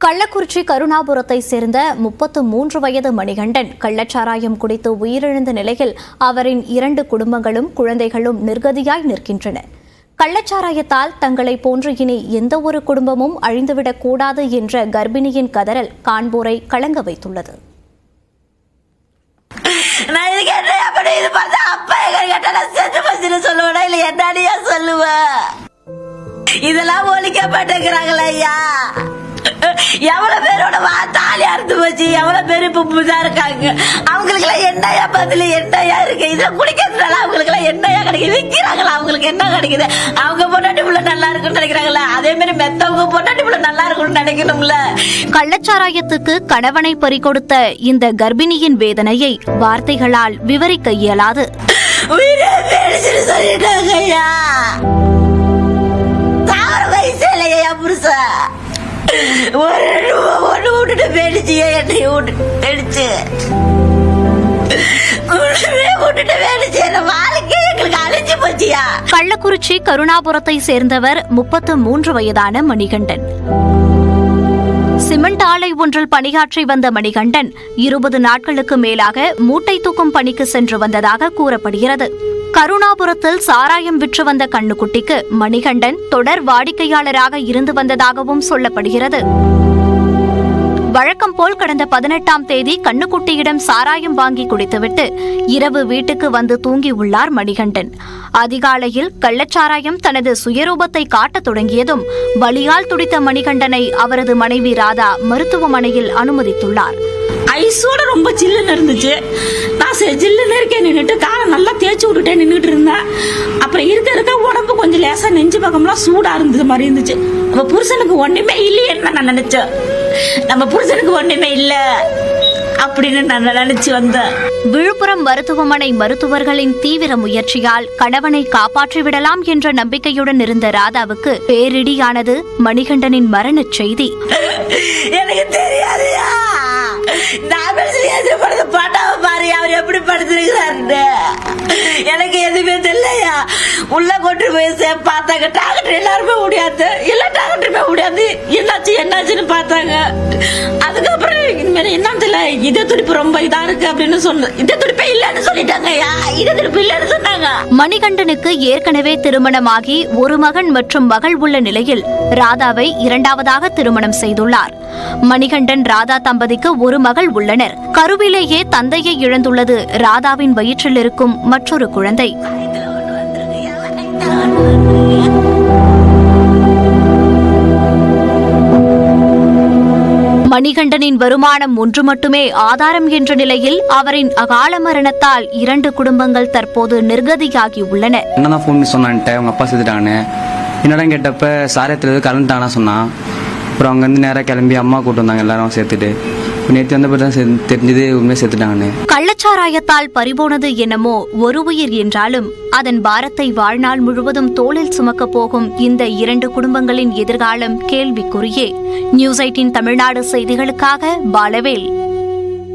கள்ளக்குறிச்சி கருணாபுரத்தை சேர்ந்த 33 வயது மணிகண்டன் கள்ளச்சாராயம் குடித்து உயிரிழந்த நிலையில் அவரின் 2 குடும்பங்களும் குழந்தைகளும் நிர்கதியாய் நிற்கின்றன. கள்ளச்சாராயத்தால் தங்களை போன்று இனி எந்த ஒரு குடும்பமும் அழிந்துவிடக் கூடாது என்ற கர்ப்பிணியின் கதறல் காண்போரை கலங்க வைத்துள்ளது. இதெல்லாம் ஒழிக்கப்பட்டிருக்கிறாங்களா ஐயா? எவ்வளவு பேரோட தாலி அறுத்து போச்சு, எவ்வளவு பேர் இப்ப புதா இருக்காங்க. அவங்களுக்கு எல்லாம் என்னையா பதில், என்னையா இருக்கு? இதுல குடிக்கிறதுனால அவங்களுக்கு எல்லாம் என்னையா கிடைக்குது? விற்கிறாங்களா? அவங்களுக்கு என்ன கிடைக்குது? அவங்க பொண்டாட்டி புள்ள நல்லா இருக்குன்னு நினைக்கிறாங்களா? அதே மாதிரி மெத்தவங்க பொண்டாட்டி புள்ள நல்லா இருக்கும்னு நினைக்கணும்ல. கள்ளச்சாராயத்துக்கு கணவனை பறிகொடுத்த இந்த கர்ப்பிணியின் வேதனையை வார்த்தைகளால் விவரிக்க இயலாது. சொல்லிட்டாங்க ஐயா, தாவர வயசு இல்லையா புருஷா? ஒண்ணு விட்டுட்டு பேடிச்சு, என்னை விட்டுச்சு விட்டுட்டு பேடிச்சு, என்ன வாழ்க்கை எங்களுக்கு அழிஞ்சு போச்சியா. கள்ளக்குறிச்சி கருணாபுரத்தை சேர்ந்தவர் 33 வயதான மணிகண்டன். சிமெண்ட் ஆலை ஒன்றில் பணியாற்றி வந்த மணிகண்டன் 20 நாட்களுக்கு மேலாக மூட்டை தூக்கும் பணிக்கு சென்று வந்ததாக கூறப்படுகிறது. கருணாபுரத்தில் சாராயம் விற்று வந்த கண்ணுக்குட்டிக்கு மணிகண்டன் தொடர் வாடிக்கையாளராக இருந்து வந்ததாகவும் சொல்லப்படுகிறது. வழக்கம் போல் கடந்த 18ஆம் தேதி கண்ணுக்குட்டியிடம் சாராயம் வாங்கி குடித்துவிட்டு இரவு வீட்டுக்கு வந்து தூங்கியுள்ளார் மணிகண்டன். அதிகாலையில் கள்ளச்சாராயம் தனது சுயரூபத்தை காட்டத் தொடங்கியதும் வலியால் துடித்த மணிகண்டனை அவரது மனைவி ராதா மருத்துவமனையில் அனுமதித்துள்ளார். ஐஸோட ரொம்ப ஜில்லுன்னு இருந்துச்சு. நான் ஜில்லுன்னு இருக்கேன் நின்றுட்டு காலை நல்லா தேய்ச்சி விட்டுட்டே நின்றுட்டு இருந்தேன். அப்புறம் இருக்க உடம்பு கொஞ்சம் லேசா நெஞ்சு பக்கம்லாம் சூடா இருந்தது மாதிரி இருந்துச்சு. நம்ம புருஷனுக்கு ஒண்ணுமே இல்லையேன்னு நான் நினைச்சேன். நம்ம புருஷனுக்கு ஒண்ணுமே இல்ல அப்படின்னு நான் நினைச்சு வந்தேன். விழுப்புரம் மருத்துவமனை மருத்துவர்களின் தீவிர முயற்சியால் கணவனை காப்பாற்றிவிடலாம் என்ற நம்பிக்கையுடன் இருந்த ராதாவுக்கு பேரிடியானது மணிகண்டனின் மரணச் செய்தி. எனக்கு தெரியாதுயா, பாட்டாவை பாரு, அவர் எப்படி படுத்திருக்கிறாரு எனக்கு எதுவுமே தெரியலையா. உள்ள கொண்டு போய் பார்த்தாங்க, டாக்டர் எல்லாருமே முடியாது, எல்லா டாக்டருமே முடியாது, என்னாச்சுன்னு பார்த்தாங்க. அதுக்கப்புறம் என்ன தெரியல, இதய துடிப்பு ரொம்ப இதா இருக்கு அப்படின்னு சொன்ன, இதய துடிப்பே இல்லன்னு சொல்லிட்டாங்க. இதய துடிப்பு இல்லன்னு சொன்னாங்க. மணிகண்டனுக்கு ஏற்கனவே திருமணமாகி ஒரு மகன் மற்றும் மகள் உள்ள நிலையில் ராதாவை 2வதாக திருமணம் செய்துள்ளார். மணிகண்டன் ராதா தம்பதிக்கு ஒரு மகள் உள்ளனர். கருவிலேயே தந்தையை இழந்துள்ளது ராதாவின் வயிற்றில் இருக்கும் மற்றொரு குழந்தை. மணிகண்டனின் வருமானம் ஒன்று மட்டுமே ஆதாரம் என்ற நிலையில் அவரின் அகால மரணத்தால் 2 குடும்பங்கள் தற்போது நிர்கதியாகி உள்ளன. என்னதான் ஃபோன் பண்ணி சொன்னான்ட்டு அவங்க அப்பா செத்துட்டாங்கன்னு. என்னடா கேட்டப்ப சாரியத்தில் கலந்துட்டானா சொன்னான். அப்புறம் அங்கேருந்து நேராக கிளம்பி அம்மா கூட்டு வந்தாங்க எல்லாரும் சேர்த்துட்டு. நேற்று வந்த பிறகு தான் தெரிஞ்சது உண்மையை சேர்த்துட்டாங்கன்னு. கள்ளச்சாராயத்தால் பறிபோனது என்னமோ ஒரு உயிர் என்றாலும் அதன் பாரத்தை வாழ்நாள் முழுவதும் தோளில் சுமக்கப் போகும் இந்த 2 குடும்பங்களின் எதிர்காலம் கேள்விக்குறியே. நியூஸ் 18 தமிழ்நாடு செய்திகளுக்காக பாலவேல்.